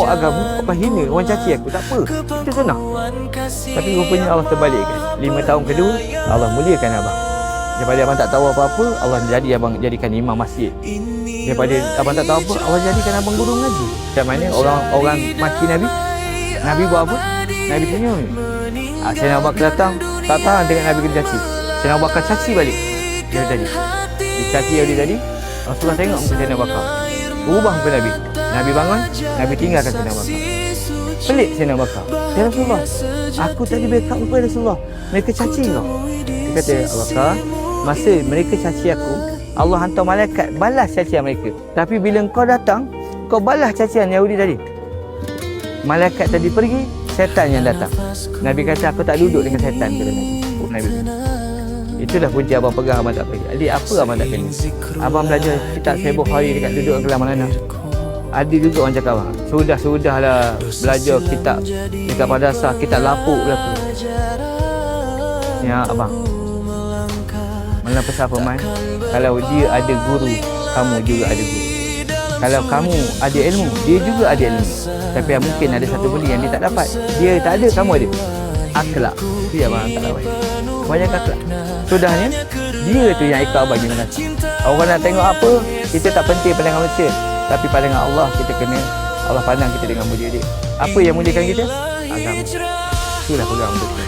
bawa agama, kau hina, orang caci aku, tak apa. Itu sunnah. Tapi rupanya Allah terbalikkan. 5 tahun kedua, Allah muliakan abang. Daripada abang tak tahu apa-apa, Allah jadikan imam masjid. Daripada abang tak tahu apa, Allah jadikan abang guru ngaji. Macam mana orang maki Nabi? Nabi buat apa? Nabi senyum. Sayyidina Abu Bakar datang, tak tahan dengan Nabi kena caci. Sayyidina Abu Bakar caci balik. Dia tadi. Dicaci dia tadi. Rasulullah tengok muka Sayyidina Abu Bakar. Berubah muka Nabi. Nabi bangun, Nabi tinggalkan Sayyidina Abu Bakar. Pelik Sayyidina Abu Bakar. Ya Rasulullah, aku tadi backup muka Rasulullah. Mereka caci kau. Dia kata, Abu Bakar, masa mereka caci aku, Allah hantar malaikat balas cacian mereka. Tapi bila kau datang, kau balas cacian Yahudi tadi. Malaikat tadi pergi, setan yang datang. Nabi kata, aku tak duduk dengan setan, kata Nabi. Itulah punca abang pegang, abang tak pergi. Adik, apa abang tak kena? Abang belajar kitab Seboh Hari dekat duduk kelam Malana. Adik juga orang cakap, abang, sudahlah belajar kitab dekat madrasah, kitab lapuk berlaku. Ya abang, Maulana Pesah Firman, kalau dia ada guru, kamu juga ada guru. Kalau kamu ada ilmu, dia juga ada ilmu. Tapi mungkin ada satu benda yang dia tak dapat. Dia tak ada, kamu ada. Akhlak. Itu yang abang tak dapat. Banyak akhlak. Sudahnya, dia tu yang ikut abang gimana. Orang nak tengok apa, kita tak penting pandangan manusia. Tapi pandangan Allah, kita kena, Allah pandang kita dengan mulia dia. Apa yang muliakan kita? Agama. Itulah pegang untuk kita.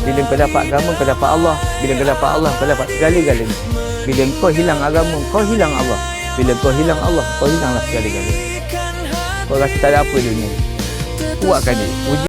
Bila kau dapat agama, kau dapat Allah. Bila kau dapat Allah, kau dapat segala-galanya. Bila kau hilang agama, kau hilang Allah. Bila kau hilang Allah, kau hilanglah segala-galanya. Kau rasa tak ada apa dunia. Kuatkan dia.